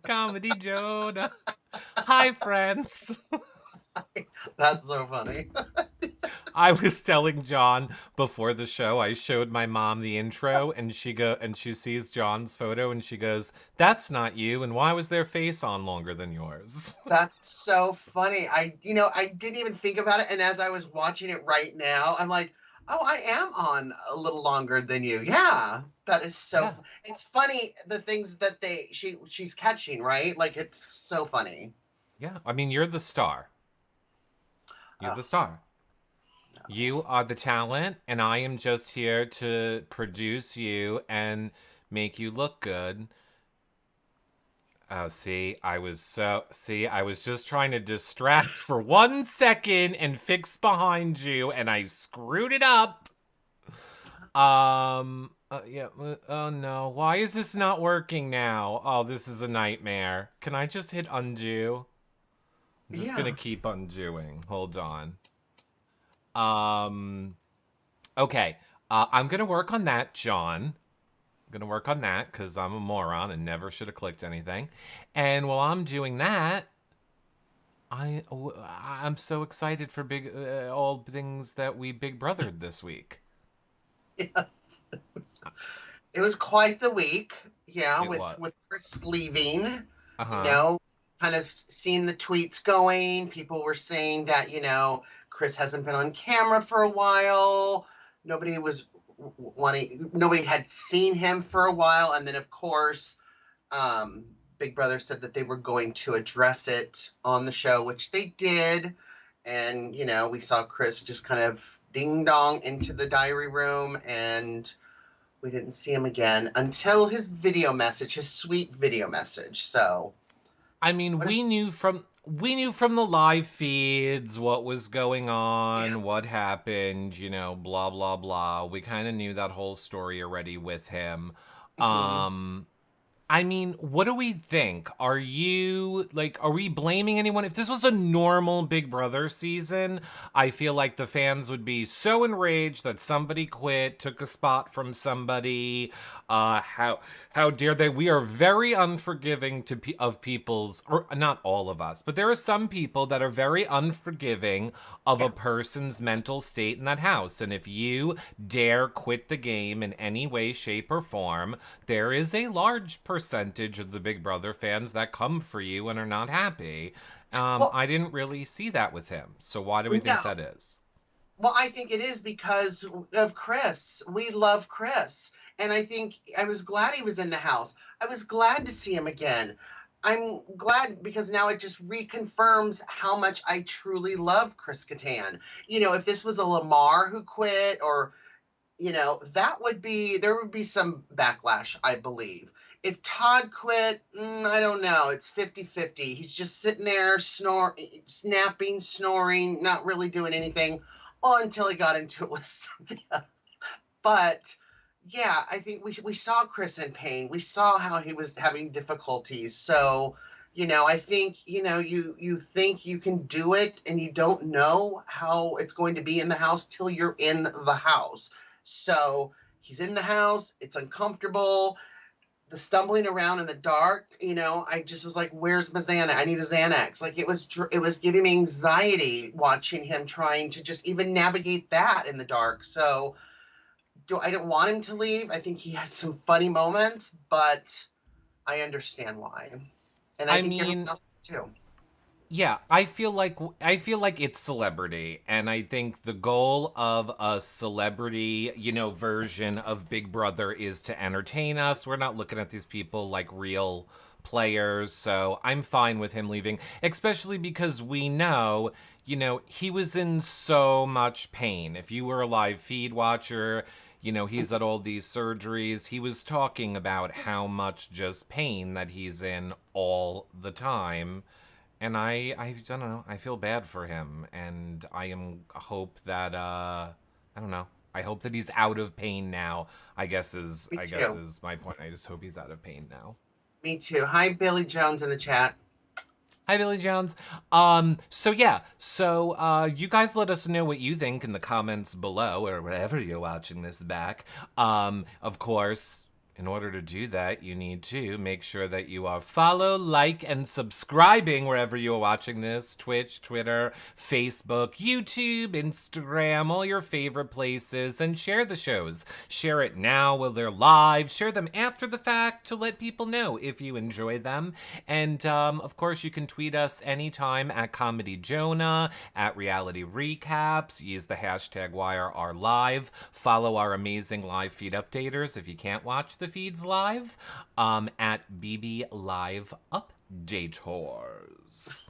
Comedy Jonah. Hi, friends. That's so funny. I was telling John before the show. I showed my mom the intro, and she sees John's photo, and she goes, "That's not you. And why was their face on longer than yours?" That's so funny. I didn't even think about it. And as I was watching it right now, I'm like, oh, I am on a little longer than you. Yeah, that is so. Yeah, It's funny the things that she's catching, right? Like it's so funny. yeah. I mean, you're the star. You're Oh the star. no. You are the talent, and I am just here to produce you and make you look good. Oh, I was just trying to distract for 1 second and fix behind you, and I screwed it up. Yeah, oh no, why is this not working now? Oh, this is a nightmare. Can I just hit undo? I'm just gonna Yeah. keep undoing. Hold on. Um, okay. I'm gonna work on that, John. Gonna work on that because I'm a moron and never should have clicked anything. And while I'm doing that, I'm so excited for all things that we big brothered this week. Yes. It was quite the week. Yeah, It with was. Chris leaving, Uh you huh. know, kind of seeing the tweets going. People were saying that, Chris hasn't been on camera for a while. Nobody was wanting, nobody had seen him for a while. And then, of course, um, Big Brother said that they were going to address it on the show, which they did. And, we saw Chris just kind of ding dong into the diary room, and we didn't see him again until his video message, his sweet video message. So, I mean, what is, we knew from the live feeds what was going yeah. on, what happened, blah blah blah. We kind of knew that whole story already with him. Mhm. Um I mean, what do we think? Are we blaming anyone? If this was a normal Big Brother season, I feel like the fans would be so enraged that somebody quit, took a spot from somebody. How dare they? We are very unforgiving of people's, or not all of us, but there are some people that are very unforgiving of Yeah. a person's mental state in that house. And if you dare quit the game in any way, shape, or form, there is a large percentage of the Big Brother fans that come for you and are not happy. Well, I didn't really see that with him. So why do we no. think that is? Well, I think it is because of Chris. We love Chris. And I think I was glad he was in the house. I was glad to see him again. I'm glad because now it just reconfirms how much I truly love Chris Kattan. If this was a Lamar who quit, or there would be some backlash, I believe. If Todd quit, I don't know. It's 50-50. He's just sitting there, snapping, snoring, not really doing anything, until he got into it with Cynthia. But yeah, I think we saw Chris in pain. We saw how he was having difficulties. So, I think, you think you can do it, and you don't know how it's going to be in the house till you're in the house. So, he's in the house, it's uncomfortable. The stumbling around in the dark, I just was like, "Where's my Xanax? I need a Xanax." Like it was giving me anxiety watching him trying to just even navigate that in the dark. So, I didn't want him to leave. I think he had some funny moments, but I understand why, and I I think everyone mean, else does too. yeah, I feel like it's celebrity, and I think the goal of a celebrity, version of Big Brother is to entertain us. We're not looking at these people like real players, so I'm fine with him leaving, especially because we know, he was in so much pain. If you were a live feed watcher, he's at all these surgeries. He was talking about how much just pain that he's in all the time, and I don't know. I feel bad for him, and hope that I don't know. I hope that he's out of pain now. Me I guess too. is my point. I just hope he's out of pain now. Me too. Hi, Billy Jones in the chat. Hi, Billy Jones. So yeah, you guys let us know what you think in the comments below or wherever you're watching this back. Of course, In order to do that, you need to make sure that you are follow, like, and subscribing wherever you are watching this. Twitch, Twitter, Facebook, YouTube, Instagram, all your favorite places. And share the shows. Share it now while they're live. Share them after the fact to let people know if you enjoy them. And, of course, you can tweet us anytime at Comedy Jonah, at Reality Recaps. Use the hashtag YRRLive. Follow our amazing live feed updaters if you can't watch the feeds live, at BB Live Updators.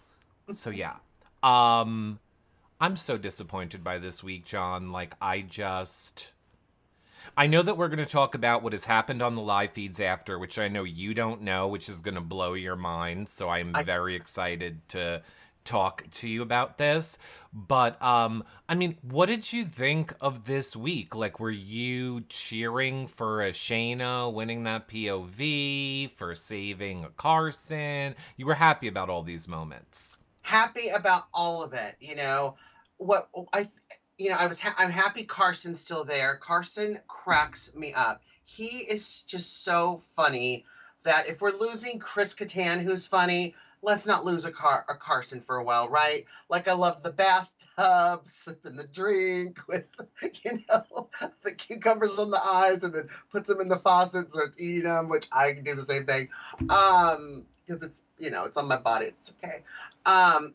So yeah, I'm so disappointed by this week, John. Like, I know that we're going to talk about what has happened on the live feeds after, which I know you don't know, which is going to blow your mind. So I'm very excited to talk to you about this. But I mean, what did you think of this week? Like, were you cheering for a Shayna winning that POV, for saving a Carson? You were happy about all these moments. Happy about all of it. I'm happy Carson's still there. Carson cracks me up. He is just so funny that if we're losing Chris Kattan, who's funny, let's not lose a Carson for a while, right? Like, I love the bathtub, sipping the drink with, the cucumbers on the eyes, and then puts them in the faucet, starts eating them, which I can do the same thing. Because it's, it's on my body. It's okay.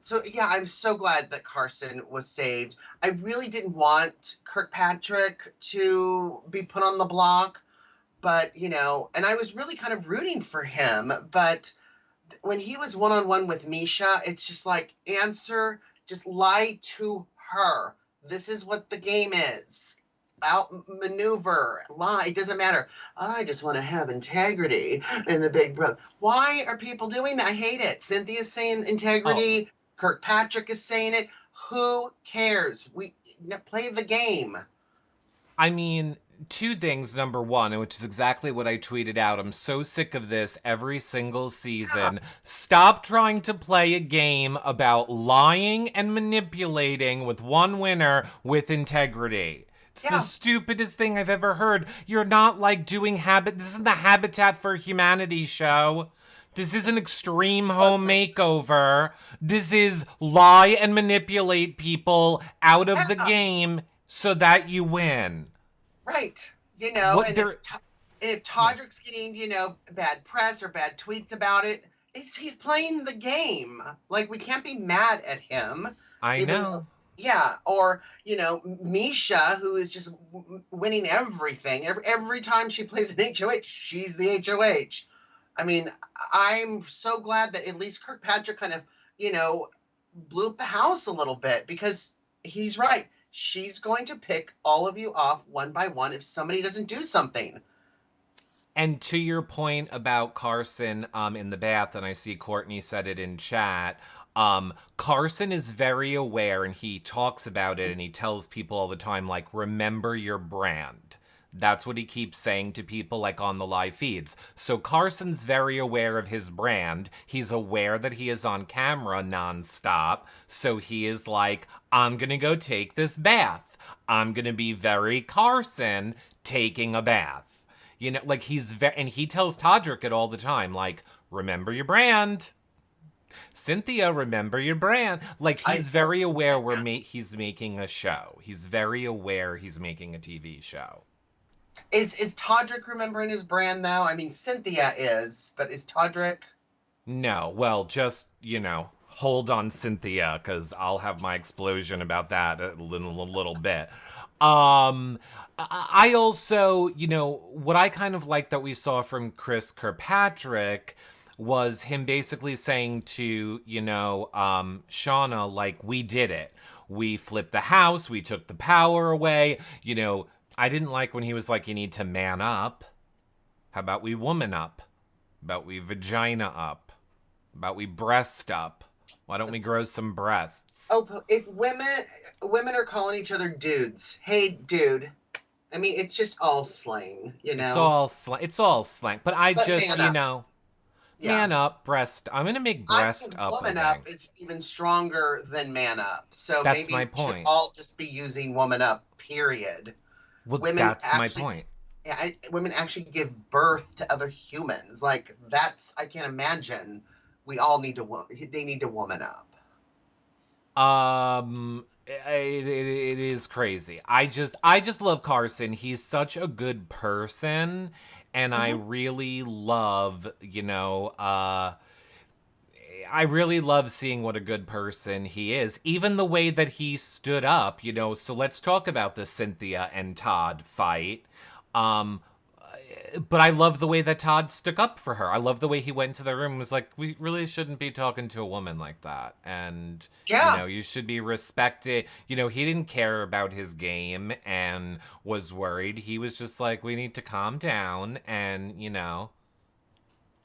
So yeah, I'm so glad that Carson was saved. I really didn't want Kirkpatrick to be put on the block, but, and I was really kind of rooting for him, but when he was one-on-one with Misha, it's just like, just lie to her. This is what the game is. Outmaneuver, lie, it doesn't matter. I just want to have integrity in the Big Brother. Why are people doing that? I hate it. Cynthia's saying integrity. Oh. Kirkpatrick is saying it. Who cares? We play the game. I mean, two things. Number one, which is exactly what I tweeted out. I'm so sick of this every single season. Yeah. Stop trying to play a game about lying and manipulating with one winner with integrity. It's the stupidest thing I've ever heard. You're not like doing this isn't the Habitat for Humanity show. This isn't Extreme Home Makeover. This is lie and manipulate people out of the game so that you win. Right. If Todrick's getting, bad press or bad tweets about it, he's playing the game. Like, we can't be mad at him. I know. Yeah, or, Misha, who is just winning everything. Every time she plays an HOH, she's the HOH. I mean, I'm so glad that at least Kirkpatrick kind of, blew up the house a little bit, because he's right. She's going to pick all of you off one by one if somebody doesn't do something. And to your point about Carson in the bath, and I see Courtney said it in chat, Carson is very aware, and he talks about it, and he tells people all the time, like, remember your brand. That's what he keeps saying to people, like, on the live feeds. So Carson's very aware of his brand. He's aware that he is on camera nonstop. So he is like, I'm going to go take this bath. I'm going to be very Carson taking a bath. Like, and he tells Todrick it all the time, like, remember your brand. Cynthia, remember your brand. Like, he's very aware he's making a show. He's very aware he's making a TV show. Is Todrick remembering his brand, though? I mean, Cynthia is, but is Todrick? No. Well, just, hold on, Cynthia, because I'll have my explosion about that a little bit. I also, what I kind of like that we saw from Chris Kirkpatrick was him basically saying to, Shayna, like, we did it. We flipped the house. We took the power away. I didn't like when he was like, you need to man up. How about we woman up? How about we vagina up? How about we breast up? Why don't we grow some breasts? Oh, if women are calling each other dudes. Hey, dude. I mean, it's just all slang, It's all slang. But man up, breast. I'm going to make breast up. Woman up is even stronger than man up. So that's maybe my point. We should all just be using woman up, period. Well, that's my point. women actually give birth to other humans. Like that's I can't imagine. We all need to. They need to woman up. It is crazy. I just love Carson. He's such a good person, and I Hmm. really love, I really love seeing what a good person he is. Even the way that he stood up, So let's talk about the Cynthia and Todd fight. Um, but I love the way that Todd stuck up for her. I love the way he went into the room and was like, we really shouldn't be talking to a woman like that. And, Yeah. you should be respected. He didn't care about his game and was worried. He was just like, we need to calm down and,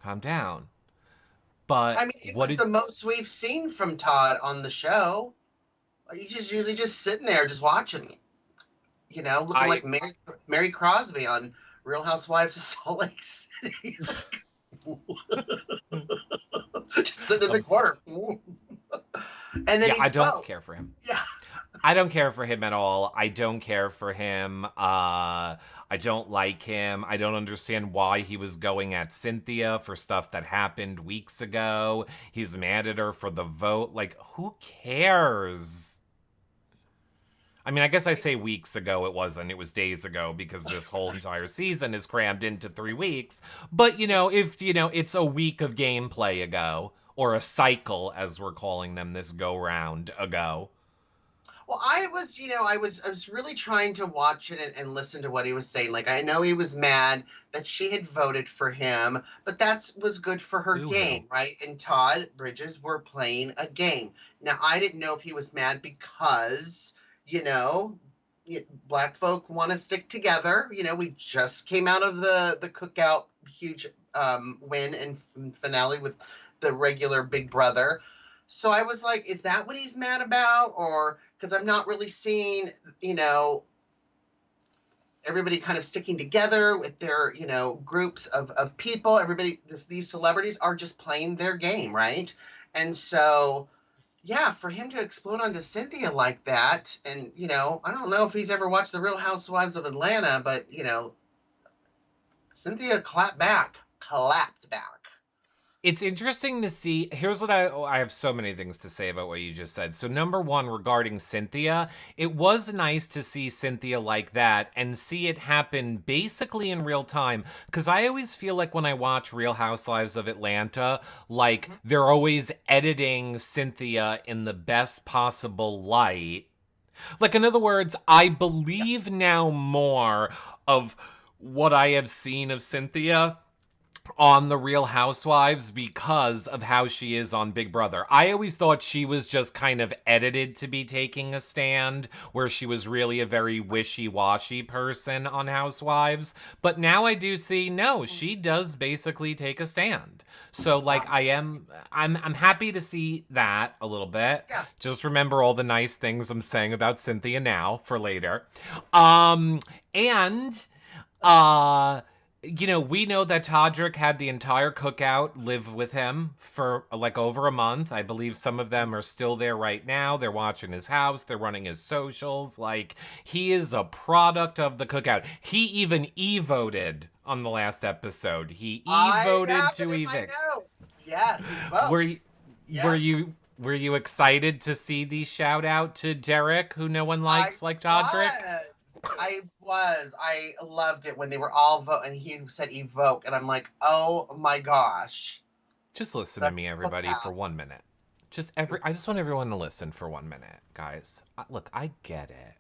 calm down. I But mean, it what was did the most we've seen from Todd on the show. He's just usually just sitting there, just watching. Looking I like Mary Crosby on Real Housewives of Salt Lake City, just sitting in the of corner. And then yeah, he I don't spoke. care for him. Yeah. I don't care for him at all. I don't care for him. I don't like him. I don't understand why he was going at Cynthia for stuff that happened weeks ago. He's mad at her for the vote. Like, who cares? I mean, I guess I say weeks ago, it wasn't. It was days ago because this whole entire season is crammed into 3 weeks. But, if, it's a week of gameplay ago, or a cycle, as we're calling them this go round ago. Well, I was really trying to watch it and listen to what he was saying. Like I know he was mad that she had voted for him, but that was good for her Boo hoo. game, right? And Todd Bridges were playing a game. Now I didn't know if he was mad because you know black folk want to stick together. We just came out of the cookout huge win and finale with the regular Big Brother. So I was like, is that what he's mad about? Or because I'm not really seeing, you know, everybody kind of sticking together with their, groups of people. These celebrities are just playing their game, right? And so, yeah, for him to explode onto Cynthia like that, and, I don't know if he's ever watched The Real Housewives of Atlanta, but, Cynthia clapped back. It's interesting to see. Here's what I have so many things to say about what you just said. So number one, regarding Cynthia, it was nice to see Cynthia like that and see it happen basically in real time. Because I always feel like when I watch Real Housewives of Atlanta, like Mhm. they're always editing Cynthia in the best possible light. Like, in other words, I believe now more of what I have seen of Cynthia on The Real Housewives because of how she is on Big Brother. I always thought she was just kind of edited to be taking a stand, where she was really a very wishy-washy person on Housewives. But now I do see, no, she does basically take a stand. So like I'm happy to see that a little bit. Yeah. Just remember all the nice things I'm saying about Cynthia now for later. Um and we know that Todrick had the entire cookout live with him for like over a month. I believe some of them are still there right now. They're watching his house, they're running his socials. Like, he is a product of the cookout. He even e-voted on the last episode. He I e-voted have it to in my evict. notes. Yes, he vote. Were you, were Yes, you were you excited to see the shout out to Derek, who no one I likes like Todrick? was. I was. I loved it when they were all vote and he said evoke, and I'm like, oh my gosh. Just listen to The me, everybody, for cookout. 1 minute. I just want everyone to listen for 1 minute, guys. Look, I get it.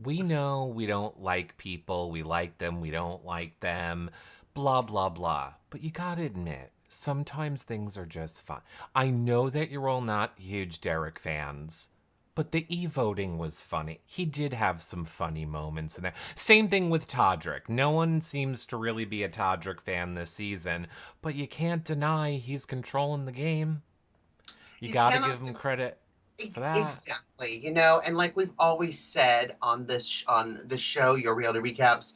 We know we don't like people. We like them. We don't like them. Blah, blah, blah. But you gotta admit, sometimes things are just fun. I know that you're all not huge Derek fans, but the e-voting was funny. He did have some funny moments in there. Same thing with Todrick. No one seems to really be a Todrick fan this season, but you can't deny he's controlling the game. You You gotta cannot give him credit for that. exactly, and like we've always said on the show, your reality recaps,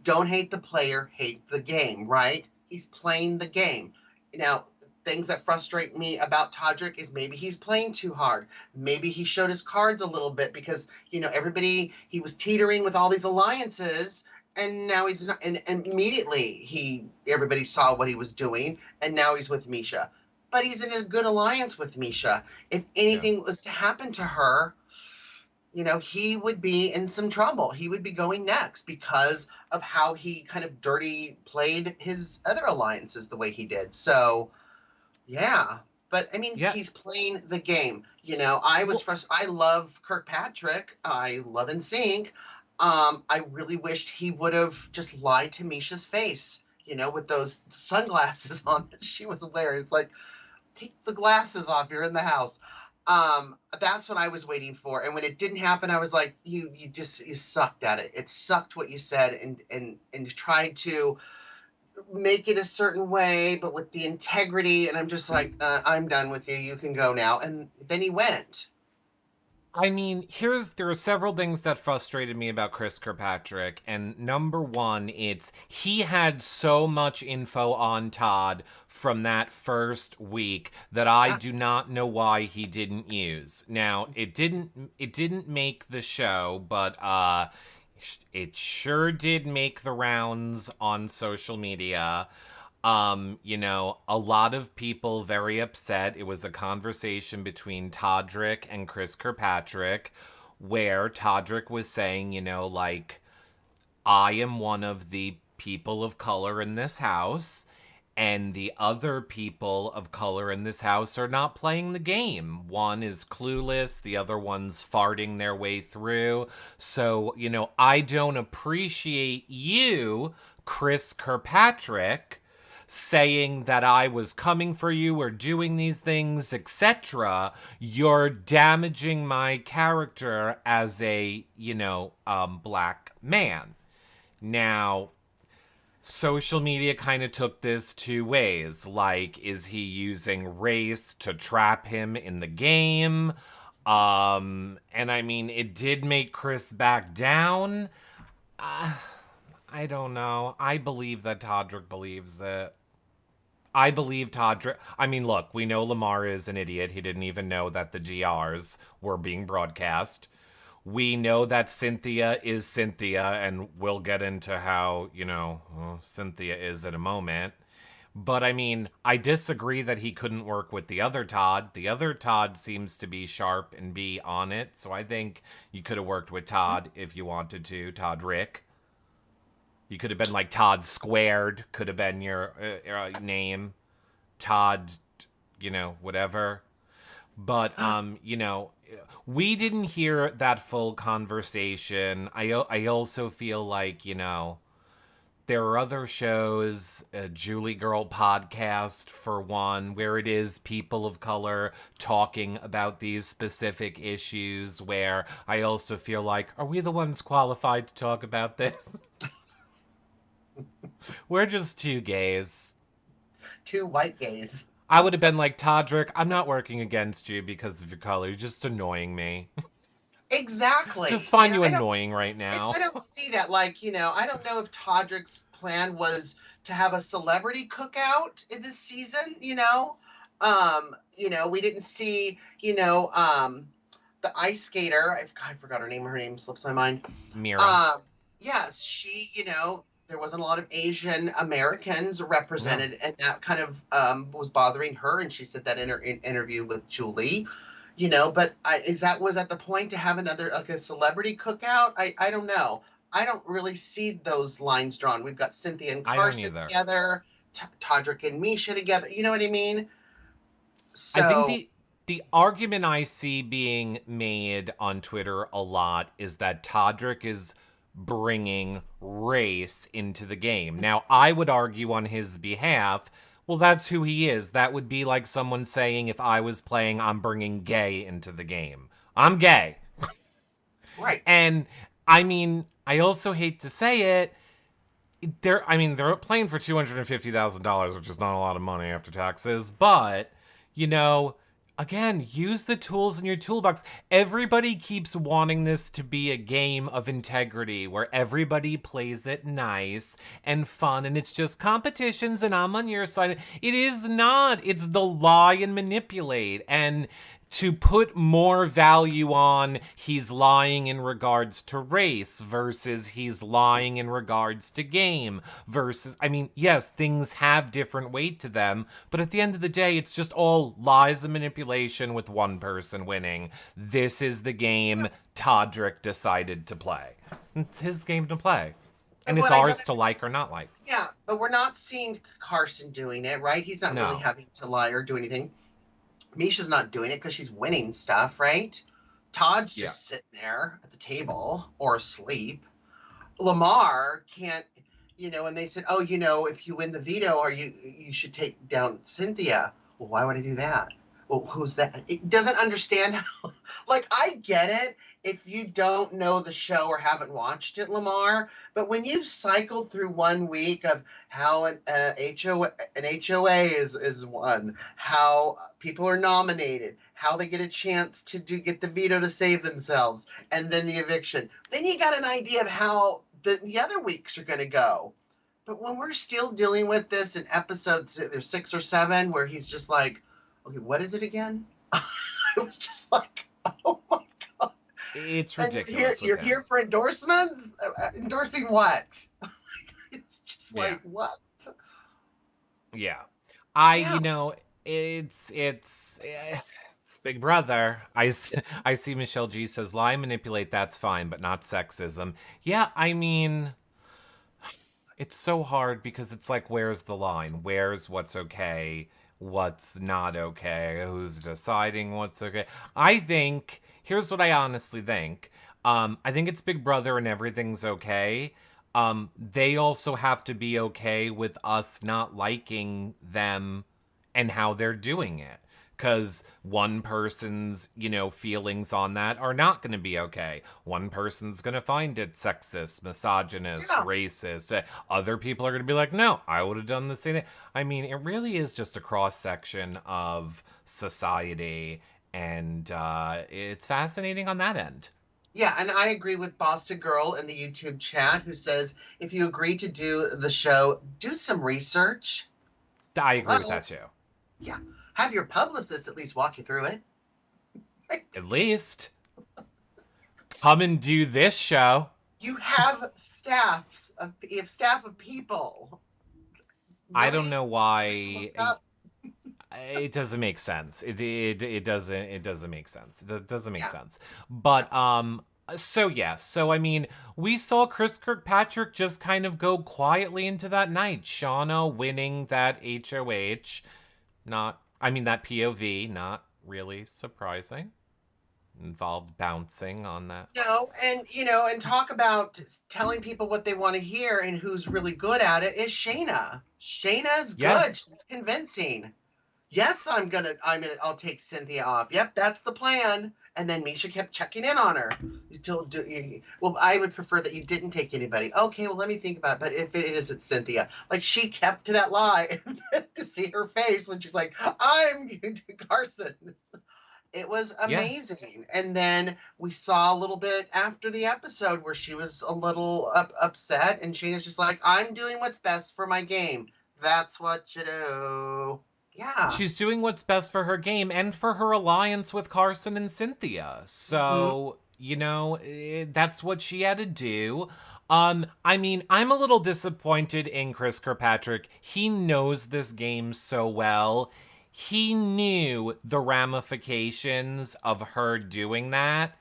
don't hate the player, hate the game, right? He's playing the game. Now, things that frustrate me about Todrick is maybe he's playing too hard. Maybe he showed his cards a little bit because, everybody, he was teetering with all these alliances. And now he's not, and immediately everybody saw what he was doing, and now he's with Misha. But he's in a good alliance with Misha. If Yeah. anything was to happen to her, he would be in some trouble. He would be going next because of how he kind of dirty played his other alliances the way he did. So, yeah. But I mean, Yeah. he's playing the game. I was Well, frustrated. I love Kirkpatrick. I love NSYNC. I really wished he would have just lied to Misha's face, with those sunglasses on that she was wearing. It's like, take the glasses off. You're in the house. That's what I was waiting for. And when it didn't happen, I was like, you sucked at it. It sucked what you said and tried to make it a certain way, but with the integrity. And I'm just like, I'm done with you. You can go now. And then he went. I mean, there are several things that frustrated me about Chris Kirkpatrick, and number one, it's he had so much info on Todd from that first week that I Yeah. do not know why he didn't use. Now, it didn't make the show, but it sure did make the rounds on social media. A lot of people very upset. It was a conversation between Todrick and Chris Kirkpatrick where Todrick was saying, like, I am one of the people of color in this house, and the other people of color in this house are not playing the game. One is clueless, the other one's farting their way through. So, I don't appreciate you, Chris Kirkpatrick, saying that I was coming for you or doing these things, etc. You're damaging my character as a, black man. Now, social media kind of took this two ways. Like, is he using race to trap him in the game? And I mean, it did make Chris back down. I don't know. I believe that Todrick believes it. I believe Todd. I mean, look, we know Lamar is an idiot. He didn't even know that the GRs were being broadcast. We know that Cynthia is Cynthia, and we'll get into how, Cynthia is in a moment. But I mean, I disagree that he couldn't work with the other Todd. The other Todd seems to be sharp and be on it. So I think you could have worked with Todd if you wanted to. Todd Rick. You could have been like Todd Squared, could have been your name. Todd, whatever. But, we didn't hear that full conversation. I also feel like, there are other shows, Julie Girl podcast, for one, where it is people of color talking about these specific issues, where I also feel like, are we the ones qualified to talk about this? We're just two gays. Two white gays. I would have been like, Todrick, I'm not working against you because of your color. You're just annoying me. Exactly. Just find you annoying right now. I don't see that. Like, I don't know if Todrick's plan was to have a celebrity cookout in this season, we didn't see, the ice skater. I forgot her name. Her name slips my mind. Mira. Yes, she, there wasn't a lot of Asian Americans represented, and that kind of was bothering her. And she said that in her interview with Julie, But was at the point to have another like a celebrity cookout? I don't know. I don't really see those lines drawn. We've got Cynthia and Carson together, Todrick and Misha together. You know what I mean? So I think the argument I see being made on Twitter a lot is that Todrick is bringing race into the game. Now, I would argue on his behalf, well, that's who he is. That would be like someone saying, if I was playing, I'm bringing gay into the game. I'm gay. Right. And, I mean, I also hate to say it, they're playing for $250,000, which is not a lot of money after taxes, but, again, use the tools in your toolbox. Everybody keeps wanting this to be a game of integrity where everybody plays it nice and fun and it's just competitions and I'm on your side. It is not. It's the lie and manipulate. And to put more value on he's lying in regards to race versus he's lying in regards to game versus, I mean, yes, things have different weight to them, but at the end of the day, it's just all lies and manipulation with one person winning. This is the game Todrick decided to play. It's his game to play. But And it's what I ours don't to like or not like. Yeah, but we're not seeing Carson doing it, right? He's not really No. having to lie or do anything. Misha's not doing it because she's winning stuff, right? Todd's Yeah. just sitting there at the table or asleep. Lamar can't, and they said, oh, if you win the veto, or you should take down Cynthia. Well, why would I do that? Well, who's that? It doesn't understand how, like, I get it if you don't know the show or haven't watched it, Lamar, but when you cycle through 1 week of how an HOA is won, how people are nominated, how they get a chance to get the veto to save themselves, and then the eviction, then you got an idea of how the other weeks are going to go. But when we're still dealing with this in episodes, there's 6 or 7, where he's just like, okay, what is it again? It was just like, oh my God. It's And ridiculous. you're here for endorsements? Endorsing what? It's just like, what? Yeah. Yeah. It's Big Brother. I see Michelle G says, lie, manipulate, that's fine, but not sexism. Yeah, I mean, it's so hard because it's like, where's the line? Where's what's okay? What's not okay? Who's deciding what's okay? Here's what I honestly think. I think it's Big Brother and everything's okay. They also have to be okay with us not liking them and how they're doing it. Because one person's, feelings on that are not going to be okay. One person's going to find it sexist, misogynist, Yeah. racist. Other people are going to be like, no, I would have done the same thing. I mean, it really is just a cross section of society. And it's fascinating on that end. Yeah, and I agree with Boston Girl in the YouTube chat who says, if you agree to do the show, do some research. I agree with that too. Yeah. Have your publicist at least walk you through it. Right? At least. Come and do this show. You have staff of people. I don't know why Up. it doesn't make sense. It doesn't make sense. It doesn't make Yeah. sense. But so I mean, we saw Chris Kirkpatrick just kind of go quietly into that night. Shauna winning that HOH, that POV, not really surprising. Involved bouncing on that. No, and talk about telling people what they want to hear and who's really good at it is Shayna. Shayna's good. Yes. She's convincing. Yes, I'll take Cynthia off. Yep, that's the plan. And then Misha kept checking in on her. Well, I would prefer that you didn't take anybody. Okay, well, let me think about it. But if it isn't Cynthia, like, she kept to that lie to see her face when she's like, I'm going to Carson. It was amazing. Yeah. And then we saw a little bit after the episode where she was a little upset, and Shayna's just like, I'm doing what's best for my game. That's what you do. Yeah. She's doing what's best for her game and for her alliance with Carson and Cynthia. So, that's what she had to do. I'm a little disappointed in Chris Kirkpatrick. He knows this game so well. He knew the ramifications of her doing that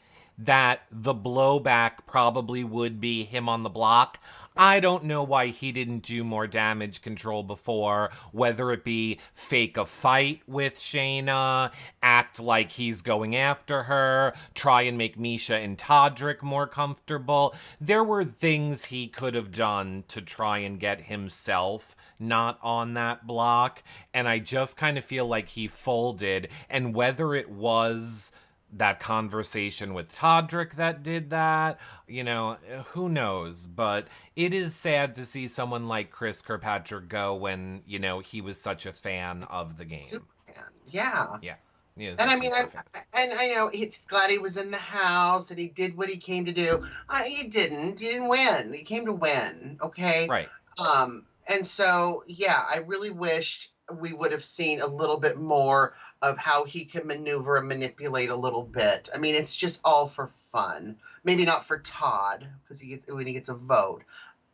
the blowback probably would be him on the block. I don't know why he didn't do more damage control before, whether it be fake a fight with Shayna, act like he's going after her, try and make Misha and Todrick more comfortable. There were things he could have done to try and get himself not on that block, and I just kind of feel like he folded, and whether it was that conversation with Todrick that did that, who knows? But it is sad to see someone like Chris Kirkpatrick go when, he was such a fan of the game. Superman. Yeah. Yeah. And I know he's glad he was in the house and he did what he came to do. He didn't win. He came to win. Okay. Right. And so, yeah, I really wished we would have seen a little bit more of how he can maneuver and manipulate a little bit. I mean, it's just all for fun. Maybe not for Todd because when he gets a vote,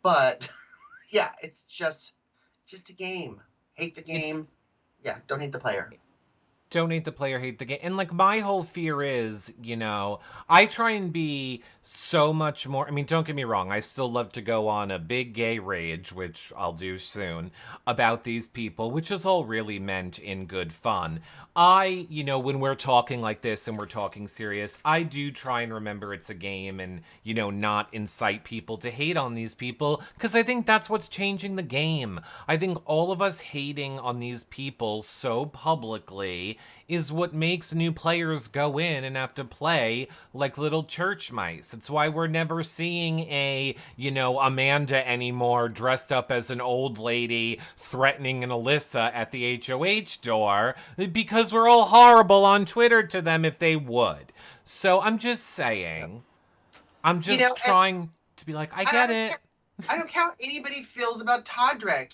but yeah, it's just a game. Hate the It's game. Yeah, don't hate the player. donate the player, hate the game. And like my whole fear is, I try and be so much more. I mean, don't get me wrong, I still love to go on a big gay rage, which I'll do soon, about these people, which is all really meant in good fun. When we're talking like this and we're talking serious, I do try and remember it's a game and, not incite people to hate on these people because I think that's what's changing the game. I think all of us hating on these people so publicly is what makes new players go in and have to play like little church mice. It's why we're never seeing Amanda anymore dressed up as an old lady threatening an Alyssa at the HOH door because we're all horrible on Twitter to them if they would. So I'm just saying, I'm just And trying to be like, I I get don't it. care. I don't care how anybody feels about Todrick.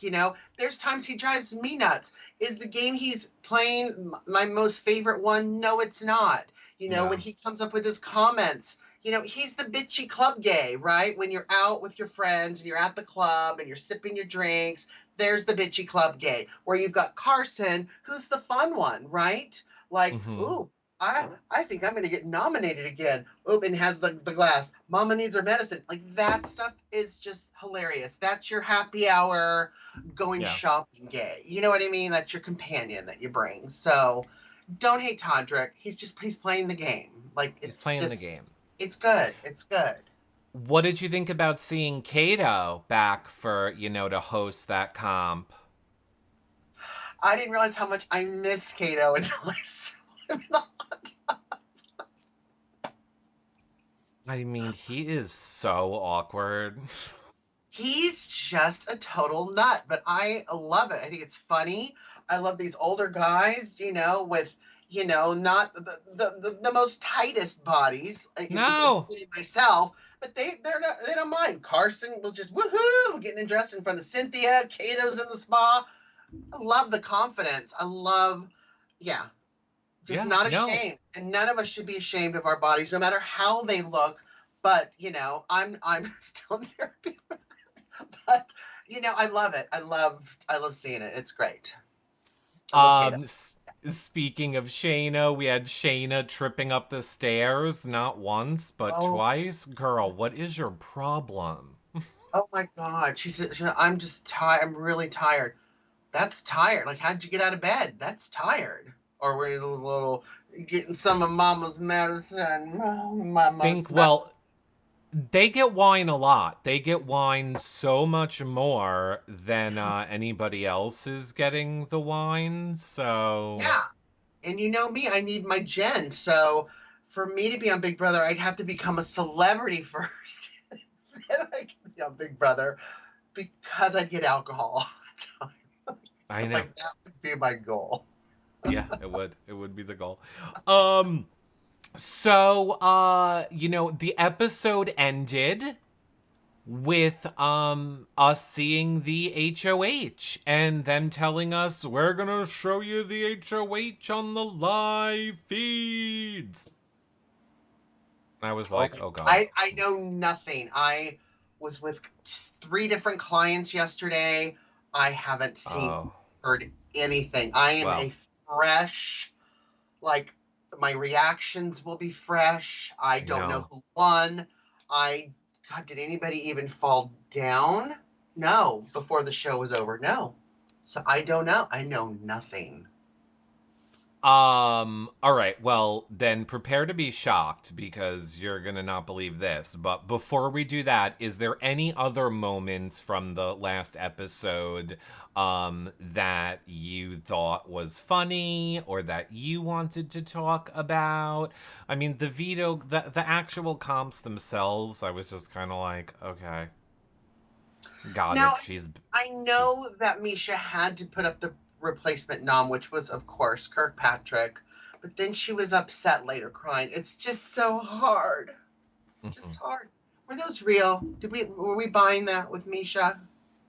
There's times he drives me nuts. Is the game he's playing my most favorite one? No, it's not. When No. he comes up with his comments, he's the bitchy club gay, right? When you're out with your friends and you're at the club and you're sipping your drinks, there's the bitchy club gay. Where you've got Carson, who's the fun one, right? Like, Mm-hmm. ooh, I think I'm going to get nominated again. Oop, and has the glass. Mama needs her medicine. Like that stuff is just hilarious. That's your happy hour going Yeah. shopping gay. You know what I mean? That's your companion that you bring. So don't hate Todrick. He's playing the game. Like He's playing the game. it's good. It's good. What did you think about seeing Kato back for, to host that comp? I didn't realize how much I missed Kato until I saw him in the hot tub. I mean, he is so awkward. He's just a total nut, but I love it. I think it's funny. I love these older guys, with, not the most tightest bodies, No. including myself, but they don't mind. Carson will just woohoo, getting dressed in front of Cynthia. Kato's in the spa. I love the confidence. Yeah, just Yeah, not no. ashamed. And none of us should be ashamed of our bodies, no matter how they look. But I'm still in therapy. But I love it. I love seeing it. It's great. I love Kato. Um, s- Speaking of Shayna, we had Shayna tripping up the stairs, not once, but Oh, twice. Girl, what is your problem? oh my God. I'm just tired. I'm really tired. That's tired. Like, how'd you get out of bed? That's tired. Or were you a little getting some of Mama's medicine? Mama's Think, medicine. well, they get wine a lot. They get wine so much more than anybody else is getting the wine. So, Yeah. And you know me, I need my gen. So for me to be on Big Brother, I'd have to become a celebrity first. Then I can be on Big Brother because I'd get alcohol all the time. I know. Like that would be my goal. Yeah, it would. It would be the goal. Um, the episode ended with us seeing the HOH and them telling us we're gonna show you the HOH on the live feeds. I was like, Okay. oh god. I know nothing. I was with 3 different clients yesterday. I haven't seen Oh, heard anything. I am well, a fresh, like my reactions will be fresh. I I don't know know. who won. God, did anybody even fall down? No, before the show was over. No. So I don't know. I know nothing. All right. Well, then prepare to be shocked because you're gonna not believe this. But before we do that, is there any other moments from the last episode that you thought was funny or that you wanted to talk about? I mean, the actual comps themselves, I was just kind of like, okay, got Now, it. I She's know that Misha had to put up the replacement nom, which was, of course, Kirkpatrick, but then she was upset later, crying. It's just so hard. It's just mhm. hard. Were those real? Were we buying that with Misha?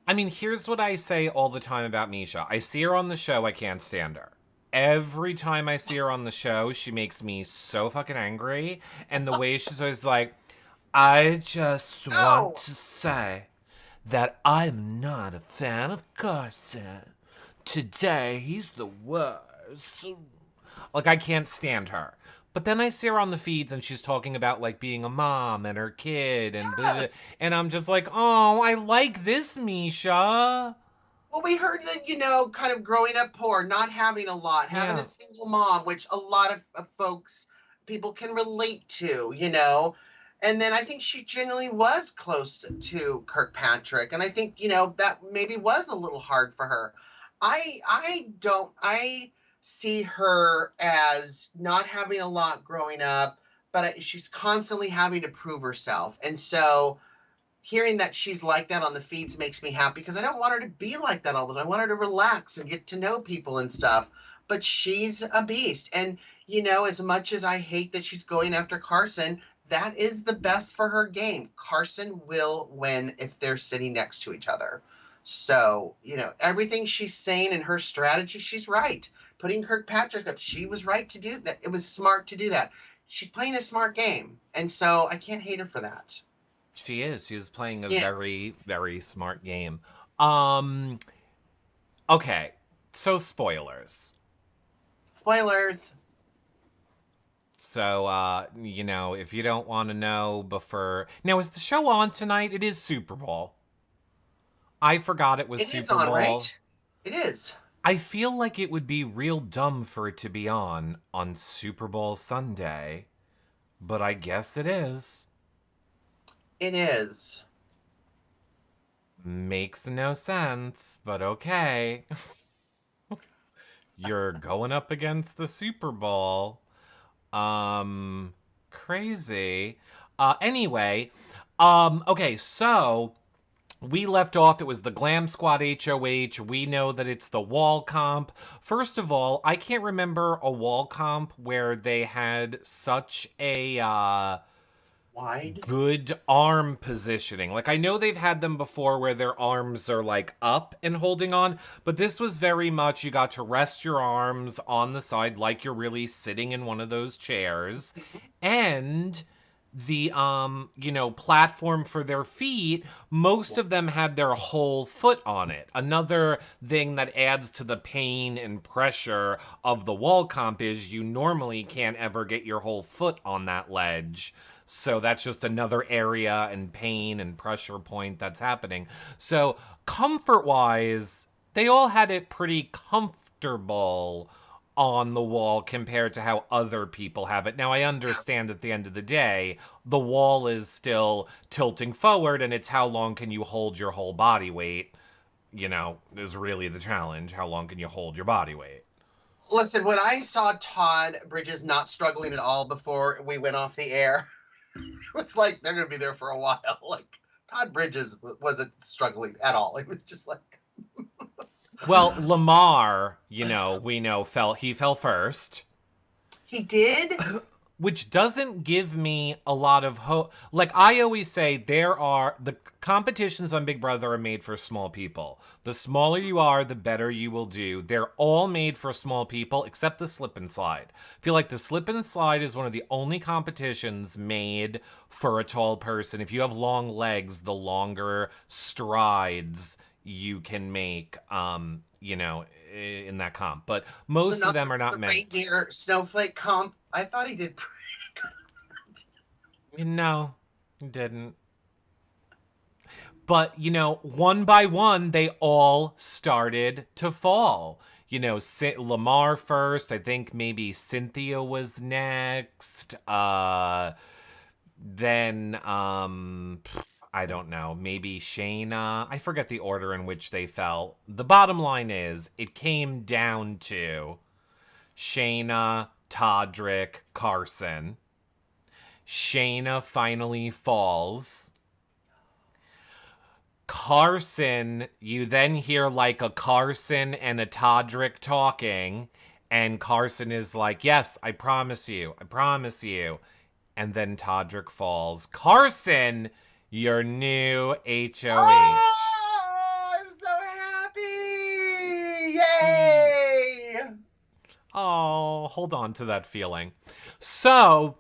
I mean, here's what I say all the time about Misha. I see her on the show, I can't stand her. Every time I see her on the show, she makes me so fucking angry. And the way she's always like, I just want No. to say that I'm not a fan of Carson. Today, he's the worst. Like, I can't stand her. But then I see her on the feeds and she's talking about like being a mom and her kid and blah, blah, Yes. and I'm just like, oh, I like this, Misha. Well, we heard that, kind of growing up poor, not having a lot, having a Yeah. single mom, which a lot of folks, people can relate to. And then I think she generally was close to Kirkpatrick. And I think, that maybe was a little hard for her. I see her as not having a lot growing up, but she's constantly having to prove herself. And so hearing that she's like that on the feeds makes me happy because I don't want her to be like that all the time. I want her to relax and get to know people and stuff. But she's a beast. And, as much as I hate that she's going after Carson, that is the best for her game. Carson will win if they're sitting next to each other. So, everything she's saying in her strategy, she's right. Putting Kirkpatrick up, she was right to do that. It was smart to do that. She's playing a smart game. And so I can't hate her for that. She is. She is playing a Yeah. very, very smart game. Um, okay. So spoilers. Spoilers. So, if you don't want to know before. Now, is the show on tonight? It is Super Bowl. I forgot it was It is Super on, Bowl. right? It is. I feel like it would be real dumb for it to be on Super Bowl Sunday, but I guess it is. It is. Makes no sense, but okay. You're going up against the Super Bowl. Crazy. Anyway, okay, so we left off, it was the Glam Squad HOH. We know that it's the wall comp. First of all, I can't remember a wall comp where they had such a Wide. good arm positioning. Like, I know they've had them before where their arms are like up and holding on, but this was very much you got to rest your arms on the side like you're really sitting in one of those chairs. And the platform for their feet, most of them had their whole foot on it. Another thing that adds to the pain and pressure of the wall comp is you normally can't ever get your whole foot on that ledge. So that's just another area and pain and pressure point that's happening. So comfort wise, they all had it pretty comfortable on the wall compared to how other people have it. Now, I understand at the end of the day, the wall is still tilting forward, and it's how long can you hold your whole body weight, is really the challenge. How long can you hold your body weight? Listen, when I saw Todd Bridges not struggling at all before we went off the air, it was like they're going to be there for a while. Like, Todd Bridges wasn't struggling at all. It was just like. Well, Lamar, we know he fell first. He did? Which doesn't give me a lot of hope. Like I always say, the competitions on Big Brother are made for small people. The smaller you are, the better you will do. They're all made for small people, except the slip and slide. I feel like the slip and slide is one of the only competitions made for a tall person. If you have long legs, the longer strides you can make, in that comp. But most of them are not the meant. reindeer snowflake comp. I thought he did pretty good. No, he didn't. But, one by one, they all started to fall. Lamar first. I think maybe Cynthia was next. Then, I don't know, maybe Shayna. I forget the order in which they fell. The bottom line is, it came down to Shayna, Todrick, Carson. Shayna finally falls. Carson, you then hear like a Carson and a Todrick talking, and Carson is like, yes, I promise you. And then Todrick falls. Carson, your new HOH. Oh, I Oh, hold on to that feeling. So,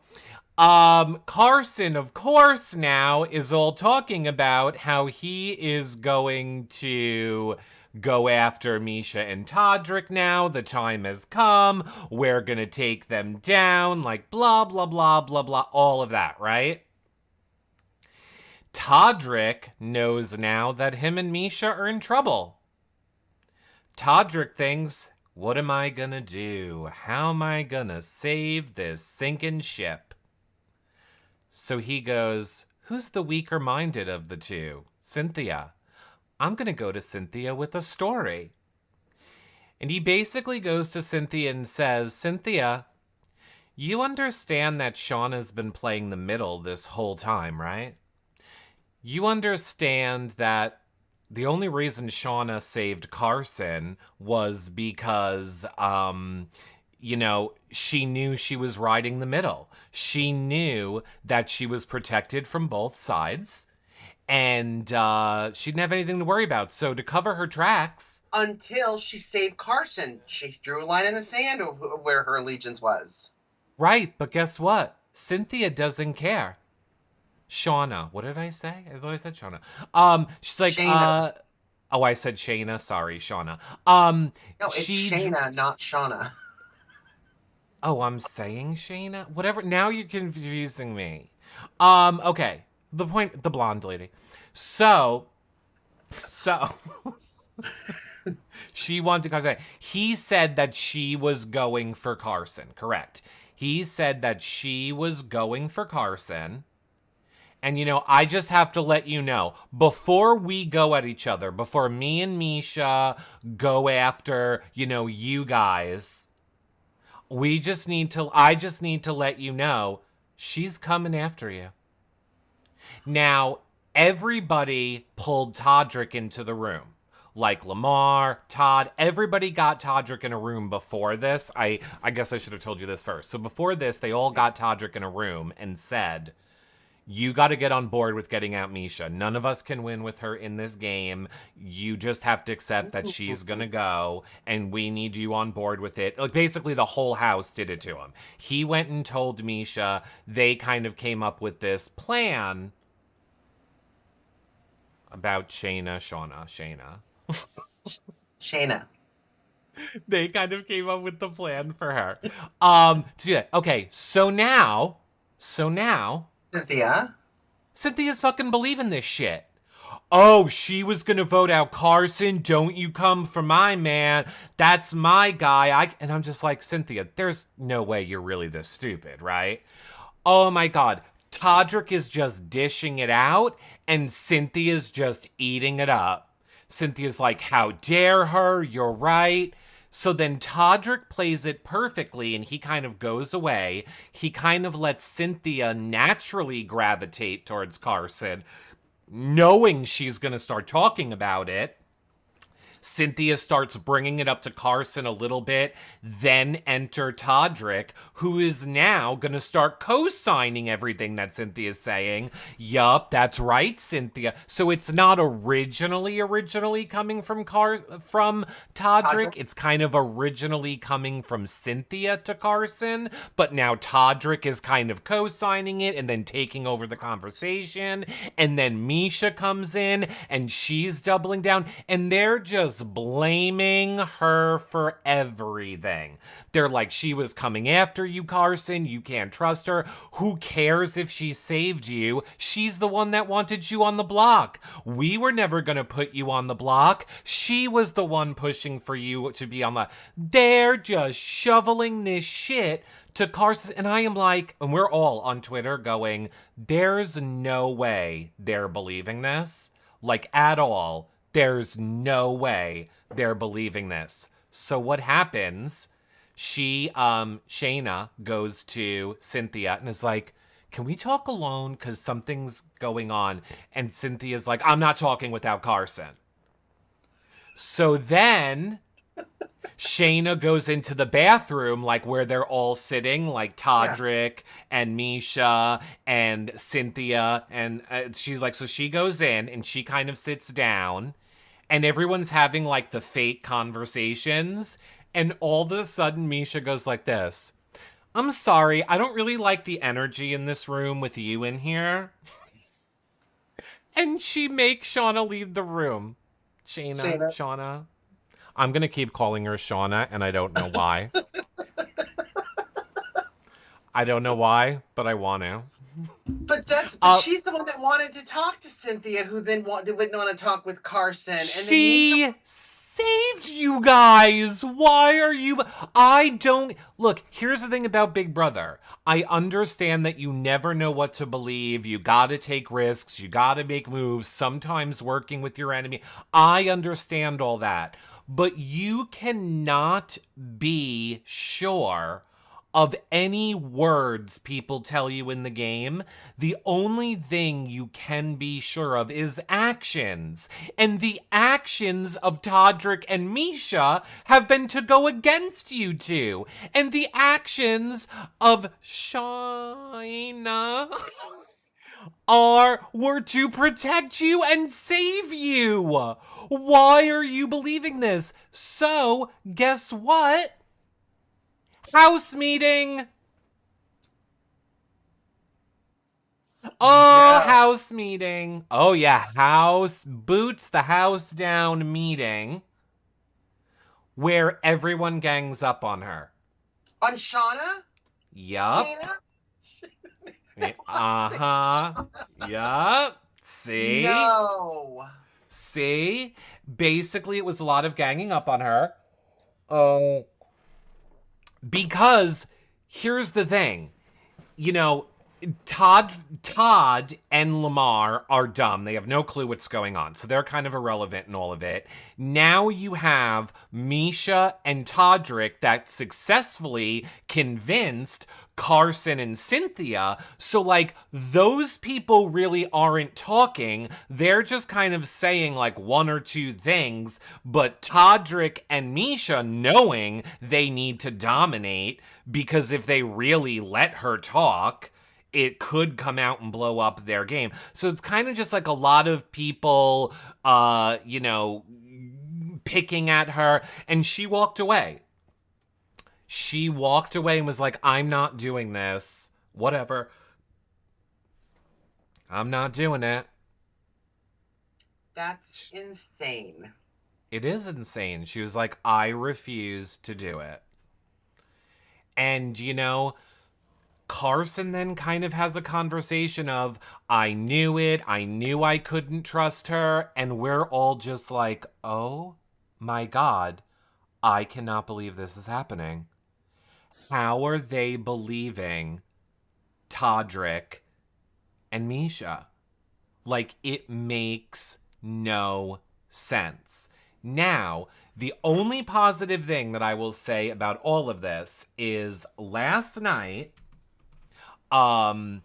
Carson, of course, now is all talking about how he is going to go after Misha and Todrick now. The time has come. We're gonna take them down. Like, blah, blah, blah, blah, blah. All of that, right? Todrick knows now that him and Misha are in trouble. Todrick thinks, what am I gonna do? How am I gonna save this sinking ship? So he goes, who's the weaker minded of the two? Cynthia. I'm gonna go to Cynthia with a story. And he basically goes to Cynthia and says, Cynthia, you understand that Shauna's been playing the middle this whole time, right? You understand that the only reason Shauna saved Carson was because, she knew she was riding the middle. She knew that she was protected from both sides, and she didn't have anything to worry about. So to cover her tracks... Until she saved Carson. She drew a line in the sand of where her allegiance was. Right, but guess what? Cynthia doesn't care. Shauna. What did I say? I thought I said Shauna. She's like, Shayna. Oh, I said Shayna. Sorry, Shauna. No, it's Shayna, not Shauna. Oh, I'm saying Shayna? Whatever. Now you're confusing me. Okay. The blonde lady. So, she wanted Carson. He said that she was going for Carson. Correct. He said that she was going for Carson. And, I just have to let you know, before we go at each other, before me and Misha go after, you guys, I just need to let you know, she's coming after you. Now, everybody pulled Todrick into the room. Like Lamar, Todd, everybody got Todrick in a room before this. I guess I should have told you this first. So before this, they all got Todrick in a room and said, you got to get on board with getting out Misha. None of us can win with her in this game. You just have to accept that she's going to go, and we need you on board with it. Like, basically, the whole house did it to him. He went and told Misha. They kind of came up with this plan about Shayna. Shayna. They kind of came up with the plan for her. To do that. Okay, so now... Cynthia's fucking believing this shit. Oh, she was gonna vote out Carson. Don't you come for my man. That's my guy. And I'm just like, Cynthia, there's no way you're really this stupid, right? Oh my God. Todrick is just dishing it out, and Cynthia's just eating it up. Cynthia's like, how dare her? You're right. So then Todrick plays it perfectly, and he kind of goes away. He kind of lets Cynthia naturally gravitate towards Carson, knowing she's going to start talking about it. Cynthia starts bringing it up to Carson a little bit. Then enter Todrick, who is now going to start co-signing everything that Cynthia's saying. Yup, that's right, Cynthia. So it's not originally coming from Todrick. It's kind of originally coming from Cynthia to Carson. But now Todrick is kind of co-signing it and then taking over the conversation. And then Misha comes in and she's doubling down. And they're just blaming her for everything. They're like, she was coming after you, Carson. You can't trust her. Who cares if she saved you? She's the one that wanted you on the block. We were never going to put you on the block. She was the one pushing for you to be on the... They're just shoveling this shit to Carson. And I am like, and we're all on Twitter going, there's no way they're believing this. Like, at all. There's no way they're believing this. So what happens? Shayna goes to Cynthia and is like, can we talk alone? Because something's going on. And Cynthia's like, I'm not talking without Carson. So then Shayna goes into the bathroom, like where they're all sitting, like Todrick and Misha and Cynthia. And she's like, so she goes in and she kind of sits down. And everyone's having, like, the fake conversations. And all of a sudden, Misha goes like this. I'm sorry, I don't really like the energy in this room with you in here. And she makes Shauna leave the room. Shayna. Shauna. I'm going to keep calling her Shauna, and I don't know why. I don't know why, but I want to. But she's the one that wanted to talk to Cynthia, who then wouldn't want to talk with Carson. And she saved you guys. Why are you? I don't. Look, here's the thing about Big Brother. I understand that you never know what to believe. You gotta take risks. You gotta make moves, sometimes working with your enemy. I understand all that. But you cannot be sure of any words people tell you in the game. The only thing you can be sure of is actions. And the actions of Todrick and Misha have been to go against you two. And the actions of Shayna were to protect you and save you. Why are you believing this? So, guess what? House meeting. Oh, Yeah. house meeting. Oh, yeah. House boots the house down meeting where everyone gangs up on her. On Shauna? Yup. Uh-huh. Yup. See? No. See? Basically, it was a lot of ganging up on her. Because here's the thing. You know, Todd and Lamar are dumb. They have no clue what's going on. So they're kind of irrelevant in all of it. Now you have Misha and Todrick that successfully convinced Carson and Cynthia. So, like, those people really aren't talking. They're just kind of saying, like, one or two things. But Todrick and Misha knowing they need to dominate, because if they really let her talk, it could come out and blow up their game. So it's kind of just like a lot of people, picking at her. And she walked away. She walked away and was like, I'm not doing this. Whatever. I'm not doing it. That's insane. It is insane. She was like, I refuse to do it. And, Carson then kind of has a conversation of, I knew it. I knew I couldn't trust her. And we're all just like, oh my God, I cannot believe this is happening. How are they believing Todrick and Misha? Like, it makes no sense. Now, the only positive thing that I will say about all of this is last night, our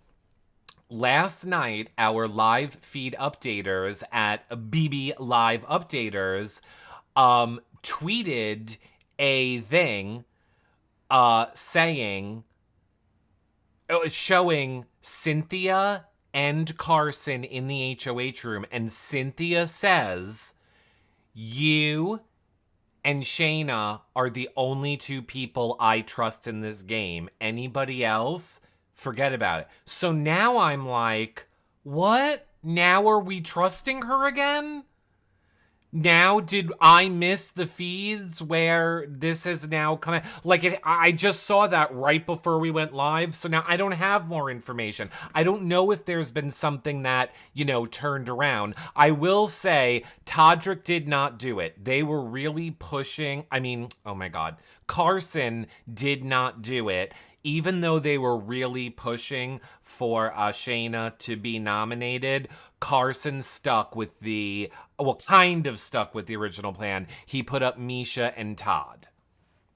live feed updaters at BB Live Updaters tweeted a thing showing Cynthia and Carson in the HOH room, and Cynthia says, you and Shayna are the only two people I trust in this game. Anybody else, forget about it. So now I'm like, what? Now are we trusting her again? Now did I miss the feeds where this has now come out? Like, I just saw that right before we went live, so now I don't have more information. I don't know if there's been something that, turned around. I will say Todrick did not do it. They were really pushing. I mean, oh my God. Carson did not do it. Even though they were really pushing for Shayna to be nominated, Carson kind of stuck with the original plan. He put up Misha and Todd.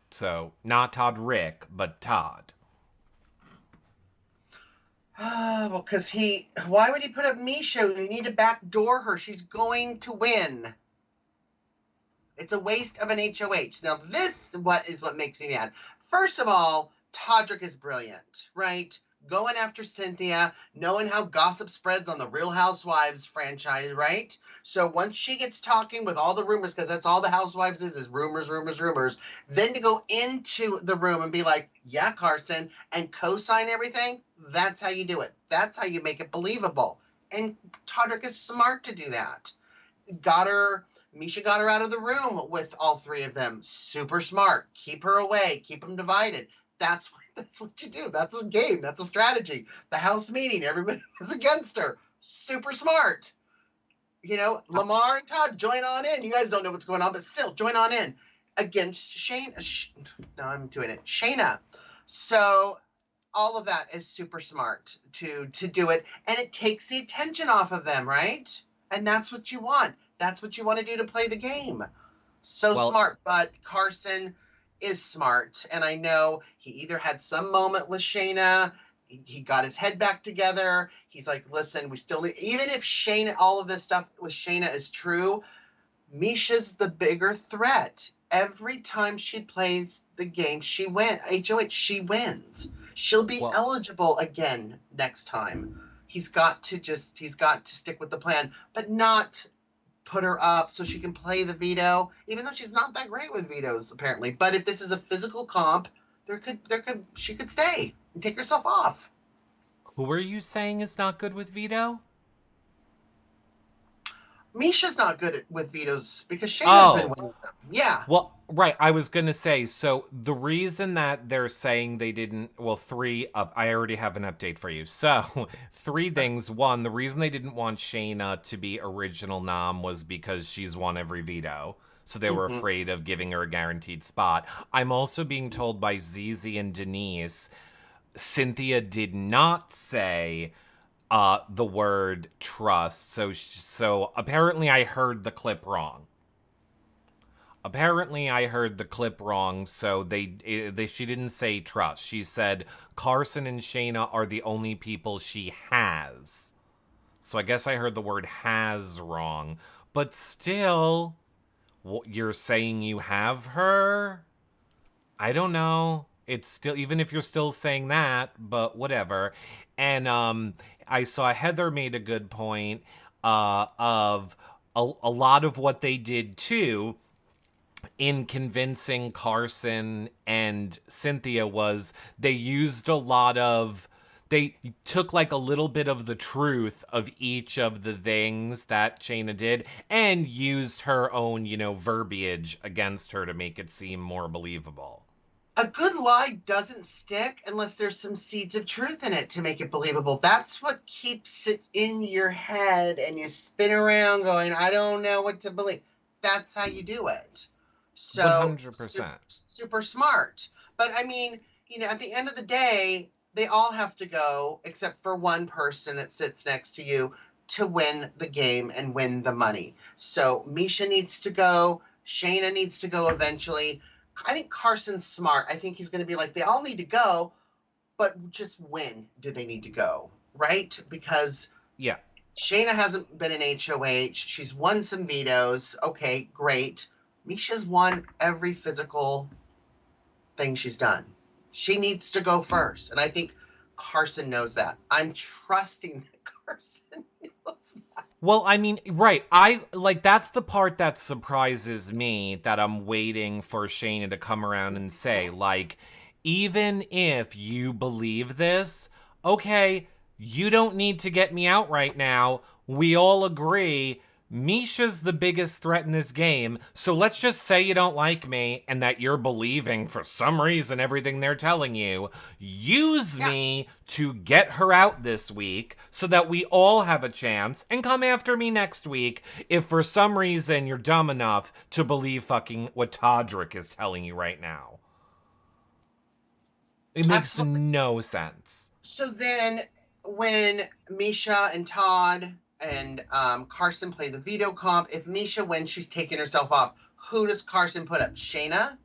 So, not Todrick, but Todd. Well, because why would he put up Misha? You need to backdoor her. She's going to win. It's a waste of an HOH. Now, this is what makes me mad. First of all, Todrick is brilliant, right? going after Cynthia, knowing how gossip spreads on the Real Housewives franchise, right? So once she gets talking with all the rumors, because that's all the Housewives is rumors, rumors, rumors, then to go into the room and be like, yeah, Carson, and co-sign everything, that's how you do it. That's how you make it believable. And Todrick is smart to do that. Misha got her out of the room with all three of them. Super smart. Keep her away. Keep them divided. That's what you do. That's a game. That's a strategy. The house meeting, everybody is against her. Super smart. Lamar and Todd, join on in. You guys don't know what's going on, but still, join on in against Shayna. No, I'm doing it. Shayna. So all of that is super smart to do it, and it takes the attention off of them, right? And that's what you want. That's what you want to do to play the game. So Well, smart. But Carson is smart, and I know he either had some moment with Shayna, he got his head back together. He's like, listen, we still need, even if Shayna, all of this stuff with Shayna is true, Misha's the bigger threat. Every time she plays the game, she wins. HOH, she wins. She'll be well, eligible again next time. He's got to stick with the plan, but not put her up so she can play the veto, even though she's not that great with vetoes apparently. But if this is a physical comp, she could stay and take herself off. who are you saying is not good with veto? Misha's not good with vetoes because Shayna's been Oh, winning them. Yeah. well, right. I was going to say, so the reason that they're saying they didn't, well, I already have an update for you. So, three things. One, the reason they didn't want Shayna to be original nom was because she's won every veto. So they were Mm-hmm. afraid of giving her a guaranteed spot. I'm also being told by Zizi and Denise, Cynthia did not say the word trust. So apparently I heard the clip wrong. So she didn't say trust. She said Carson and Shayna are the only people she has. So I guess I heard the word has wrong. But still, you're saying you have her? I don't know. It's still, even if you're still saying that, but whatever. And I saw Heather made a good point of a lot of what they did too in convincing Carson and Cynthia was they took like a little bit of the truth of each of the things that Shayna did and used her own, verbiage against her to make it seem more believable. A good lie doesn't stick unless there's some seeds of truth in it to make it believable. That's what keeps it in your head and you spin around going, I don't know what to believe. That's how you do it. So 100%. super smart. But I mean, at the end of the day, they all have to go except for one person that sits next to you to win the game and win the money. So Misha needs to go. Shayna needs to go eventually. I think Carson's smart. I think he's going to be like, they all need to go, but just when do they need to go, right? Because Yeah. Shayna hasn't been in HOH. She's won some vetoes. Okay, great. Misha's won every physical thing she's done. She needs to go first. And I think Carson knows that. I'm trusting that Carson knows that. Well, I mean, right. That's the part that surprises me that I'm waiting for Shayna to come around and say, like, even if you believe this, okay, you don't need to get me out right now. We all agree Misha's the biggest threat in this game, so let's just say you don't like me and that you're believing for some reason everything they're telling you. Use Yeah. me to get her out this week so that we all have a chance, and come after me next week if for some reason you're dumb enough to believe fucking what Todrick is telling you right now. It makes Absolutely. no sense. So then when Misha and Todd and Carson play the veto comp, if Misha wins, she's taking herself off. Who does Carson put up? Shayna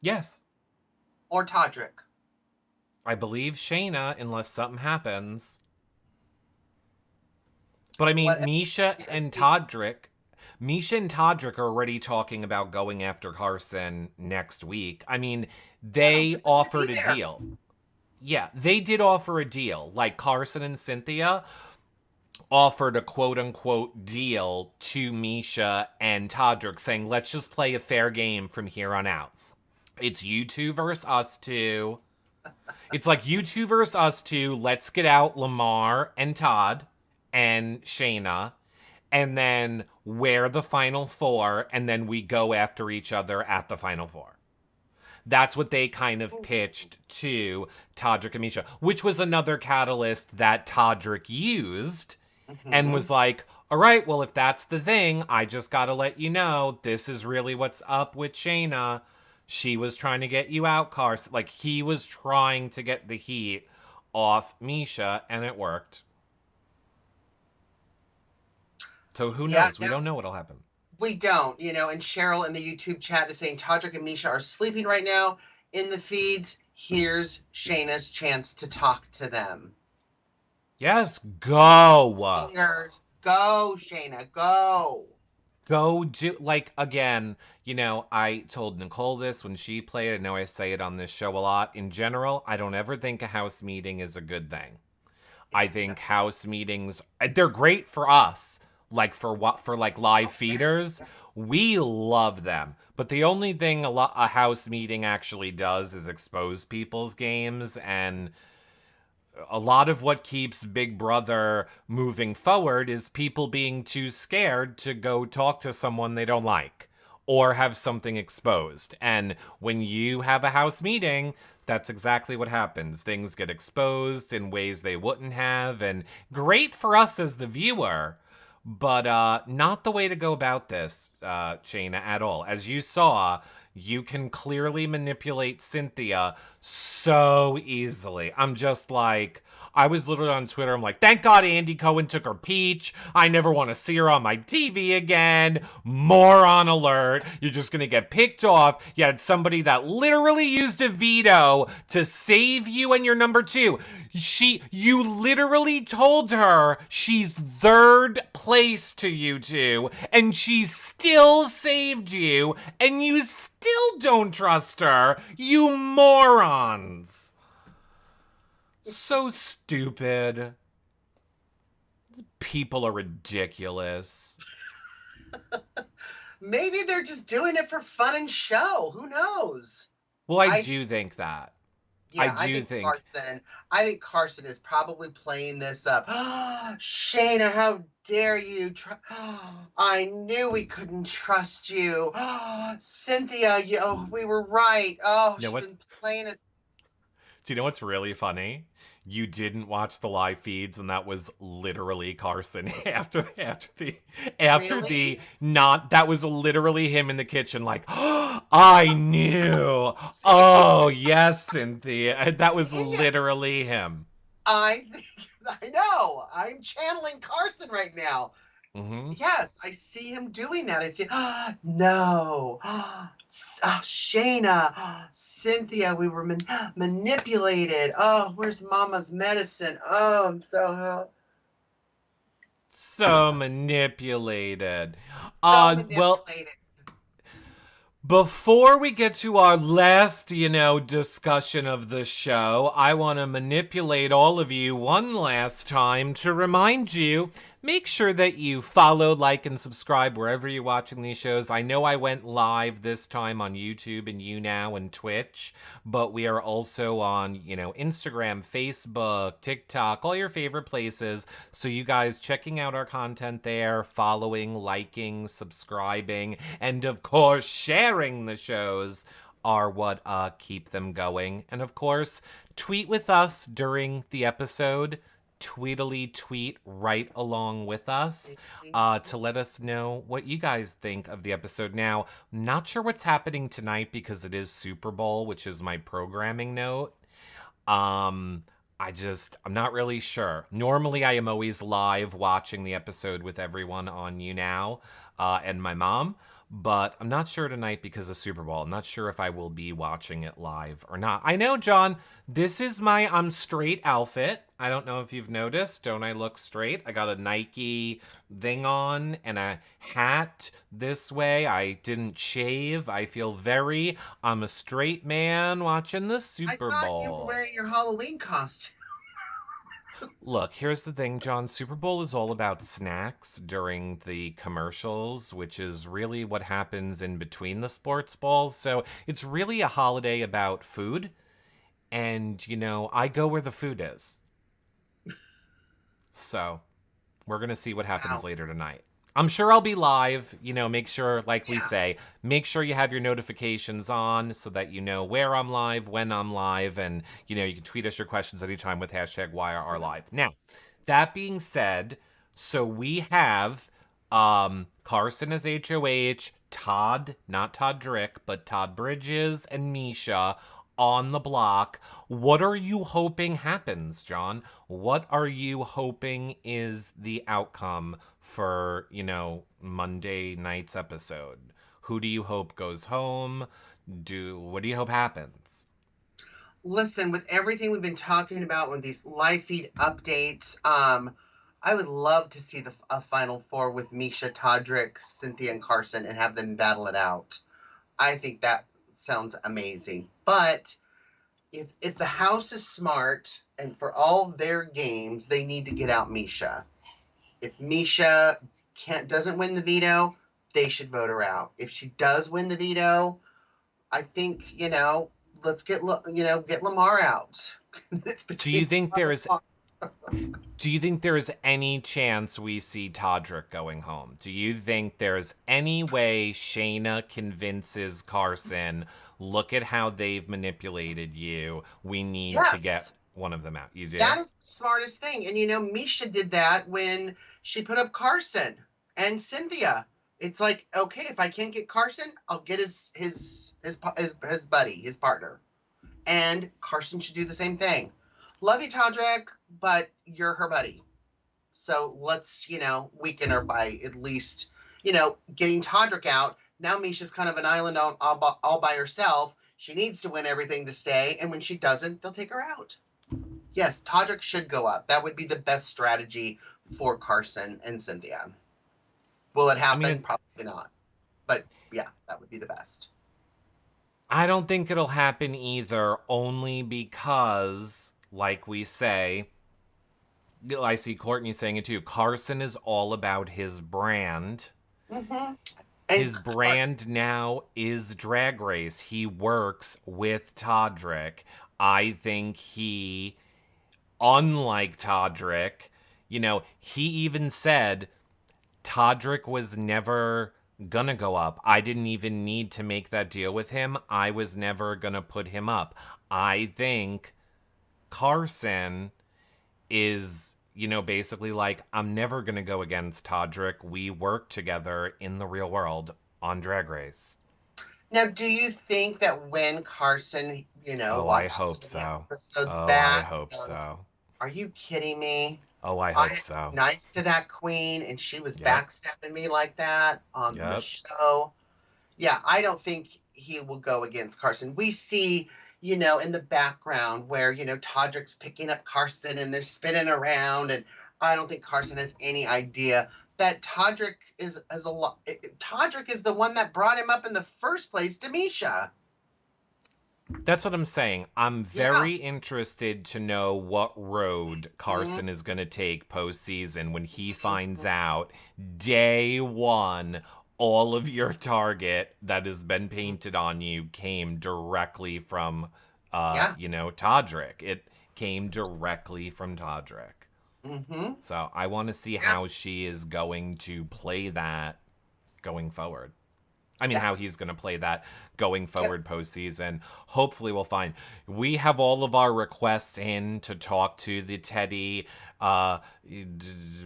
Yes. or Todrick? I believe Shayna, unless something happens. But I mean, What? Misha and Todrick are already talking about going after Carson next week. I mean, they Yeah, offered be a there. deal. Yeah, they did offer a deal. Like Carson and Cynthia offered a quote unquote deal to Misha and Todrick saying, let's just play a fair game from here on out. It's you two versus us two. It's like you two versus us two. Let's get out Lamar and Todd and Shayna, and then we're the final four, and then we go after each other at the final four. That's what they kind of pitched to Todrick and Misha, which was another catalyst that Todrick used and Hmm. was like, all right, well, if that's the thing, I just got to let you know this is really what's up with Shayna. She was trying to get you out, Carson. Like, he was trying to get the heat off Misha, and it worked. So who Yeah, knows? We don't know what'll happen. we don't, and Cheryl in the YouTube chat is saying Todrick and Misha are sleeping right now in the feeds. Here's Shayna's chance to talk to them. Yes, go. Fingers, go, Shayna, go. Go do, like, again, I told Nicole this when she played. I know I say it on this show a lot. In general, I don't ever think a house meeting is a good thing. I think house meetings, they're great for us, like for like live feeders. We love them. But the only thing a house meeting actually does is expose people's games, and a lot of what keeps Big Brother moving forward is people being too scared to go talk to someone they don't like or have something exposed. And when you have a house meeting, that's exactly what happens. Things get exposed in ways they wouldn't have, and great for us as the viewer, but not the way to go about this, Shayna, at all. As you saw, you can clearly manipulate Cynthia so easily. I'm just like, I was literally on Twitter. I'm like, thank God Andy Cohen took her peach. I never want to see her on my TV again. Moron alert. You're just going to get picked off. You had somebody that literally used a veto to save you and your number two. You literally told her she's third place to you two, and she still saved you, and you still don't trust her. You morons. So stupid. People are ridiculous. Maybe they're just doing it for fun and show. Who knows? Well, I I do think that. I Yeah, do think. I think Carson is probably playing this up. Shayna, how dare you? I knew we couldn't trust you. Cynthia, we were right. Oh, You know she's what? been playing it. Do you know what's really funny? You didn't watch the live feeds, and that was literally Carson after the Really? not. That was literally him in the kitchen, like, oh, I knew. See? Oh yes, Cynthia. That was See? literally him. I think, I know. I'm channeling Carson right now. Hmm. Yes, I see him doing that. I see, no, Shayna, Cynthia, we were manipulated. Oh, where's Mama's medicine? Oh, I'm So manipulated. so Well, manipulated. before we get to our last, discussion of the show, I want to manipulate all of you one last time to remind you, make sure that you follow, like, and subscribe wherever you're watching these shows. I know I went live this time on YouTube and YouNow and Twitch, but we are also on, Instagram, Facebook, TikTok, all your favorite places. So you guys checking out our content there, following, liking, subscribing, and of course sharing the shows are what keep them going. And of course, tweet with us during the episode. Tweetily tweet right along with us to let us know what you guys think of the episode. Now, not sure what's happening tonight because it is Super Bowl, which is my programming note. I'm not really sure. Normally, I am always live watching the episode with everyone on YouNow and my mom. but I'm not sure tonight because of Super Bowl. I'm not sure if I will be watching it live or not. I know, John, this is my I'm straight outfit. I don't know if you've noticed. Don't I look straight? I got a Nike thing on and a hat this way. I didn't shave. I feel I'm a straight man watching the I Super thought you were Bowl. wearing your Halloween costume. Look, here's the thing, John. Super Bowl is all about snacks during the commercials, which is really what happens in between the sports balls. So it's really a holiday about food. And, I go where the food is. So we're going to see what happens Wow. later tonight. I'm sure I'll be live. Make sure, like we Yeah. say, make sure you have your notifications on so that you know where I'm live, when I'm live, and, you can tweet us your questions anytime with hashtag Mhm. YRRLive. Now, that being said, so we have Carson as HOH, Todd, not Todd Drick, but Todd Bridges and Misha on the block. What are you hoping happens, John? What are you hoping is the outcome for, Monday night's episode? Who do you hope goes home? What do you hope happens? Listen, with everything we've been talking about with these live feed updates, I would love to see a Final Four with Misha, Todrick, Cynthia, and Carson and have them battle it out. I think that sounds amazing. But if the house is smart and for all their games, they need to get out Misha. If Misha doesn't win the veto, they should vote her out. If she does win the veto, I think let's get Lamar out. It's Do you between think Todd and there's Lamar. Do you think there's any chance we see Todrick going home? Do you think there's any way Shayna convinces Carson, look at how they've manipulated you. We need to get Yes, one of them out. You do? that is the smartest thing. And Misha did that when she put up Carson and Cynthia. It's like, okay, if I can't get Carson, I'll get his buddy, his partner. And Carson should do the same thing. Love you, Todrick, but you're her buddy. So let's, weaken her by at least, getting Todrick out. Now Misha's kind of an island all by herself. She needs to win everything to stay. And when she doesn't, they'll take her out. Yes, Todrick should go up. That would be the best strategy for Carson and Cynthia. Will it I happen? mean, Probably not. But yeah, that would be the best. I don't think it'll happen either, only because, like we say, I see Courtney saying it too. Carson is all about his brand. Mm-hmm. And His brand now is Drag Race. He works with Todrick. I think unlike Todrick, he even said Todrick was never gonna go up. I didn't even need to make that deal with him. I was never gonna put him up. I think Carson is, basically like, I'm never going to go against Todrick. We work together in the real world on Drag Race. now, do you think that when Carson, Oh, I watches some hope of the so. episodes Oh, I back, he hope goes, so. "Are you kidding me? Oh, I I hope am so. nice to that queen, and she was Yep. backstabbing me like that on the Yep. show." Yeah, I don't think he will go against Carson. We see, in the background where, Todrick's picking up Carson and they're spinning around. And I don't think Carson has any idea that Todrick Todrick is the one that brought him up in the first place, Demisha. That's what I'm saying. I'm Yeah. very interested to know what road Mhm, Carson is going to take postseason when he finds mhm. out day one all of your target that has been painted on you came directly from, Yeah. Todrick. It came directly from Todrick. Hmm. So I want to see Yeah. how she is going to play that going forward. I mean, Yeah. how he's going to play that going Yeah. forward postseason. Hopefully, we'll find. We have all of our requests in to talk to the Teddy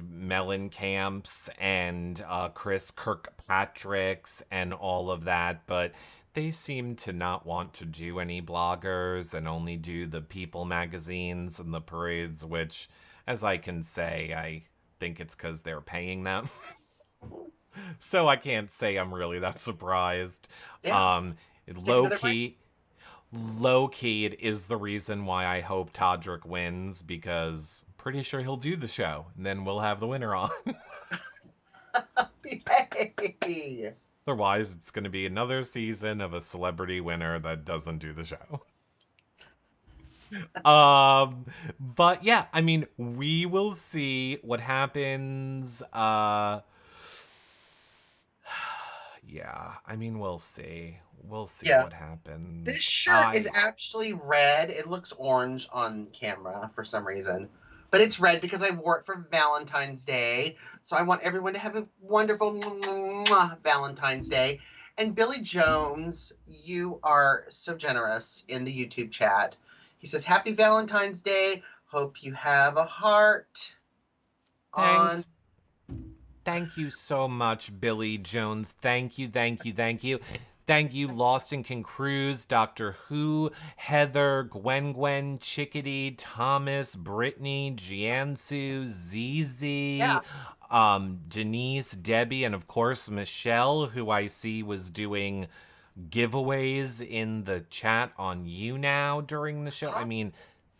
Mellencamp's and Chris Kirkpatrick's and all of that, but they seem to not want to do any bloggers and only do the People magazines and the parades, which, as I can say, I think it's because they're paying them. So I can't say I'm really that surprised. Yeah. Um, Stick to low their brain. key, low key, it is the reason why I hope Todrick wins, because I'm pretty sure he'll do the show, and then we'll have the winner on. Yay. Otherwise, it's going to be another season of a celebrity winner that doesn't do the show. But yeah, I mean, we will see what happens. Yeah, I mean, we'll see. We'll see Yeah. what This happens. shirt is actually red. It looks orange on camera for some reason. But it's red because I wore it for Valentine's Day. So I want everyone to have a wonderful Valentine's Day. And Billy Jones, you are so generous in the YouTube chat. He says, Happy Valentine's Day. Hope you have a heart on. Thanks. Thank you so much, Billy Jones. Thank you, thank you, thank you. Thank you, Lost and Can Cruise, Doctor Who, Heather, Gwen, Chickadee, Thomas, Brittany, Jiansu, Yeah. ZZ, Denise, Debbie, and of course Michelle, who I see was doing giveaways in the chat on YouNow during the show. I mean,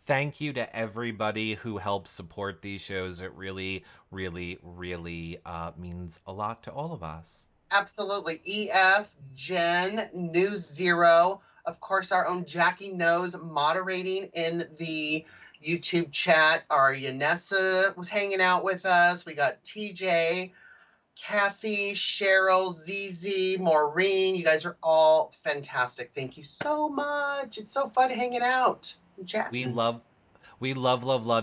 thank you to everybody who helps support these shows. It really, really, really means a lot to all of us. Absolutely. EF, Jen, New Zero, of course, our own Jackie Knows moderating in the YouTube chat. Our Yanessa was hanging out with us. We got TJ, Kathy, Cheryl, ZZ, Maureen. You guys are all fantastic. Thank you so much. It's so fun hanging out and We chatting. love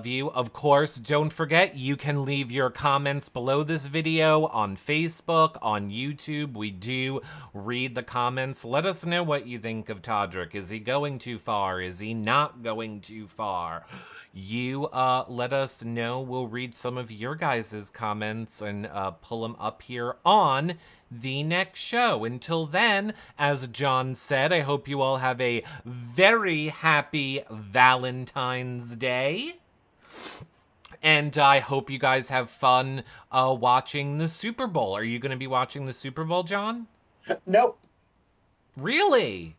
you. Of course, don't forget, you can leave your comments below this video on Facebook, on YouTube. We do read the comments. Let us know what you think of Todrick. Is he going too far? Is he not going too far? You let us know. We'll read some of your guys' comments and pull them up here on the next show. Until then, as John said, I hope you all have a very happy Valentine's Day. And I hope you guys have fun watching the Super Bowl. Are you going to be watching the Super Bowl, John? Nope. Really?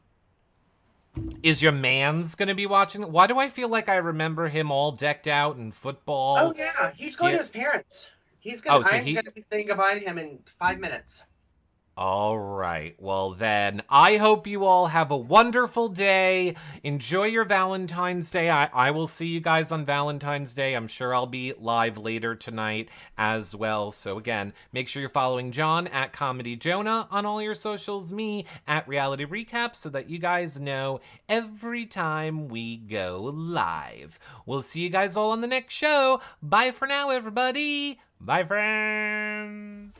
Is your man's going to be watching? Why do I feel like I remember him all decked out in Oh football? yeah, he's going to his parents. Oh, so I'm gonna be saying goodbye to him in 5 minutes. All right. Well, then, I hope you all have a wonderful day. Enjoy your Valentine's Day. I will see you guys on Valentine's Day. I'm sure I'll be live later tonight as well. So, again, make sure you're following John at Comedy Jonah on all your socials, me at Reality Recap, so that you guys know every time we go live. We'll see you guys all on the next show. Bye for now, everybody. Bye, friends.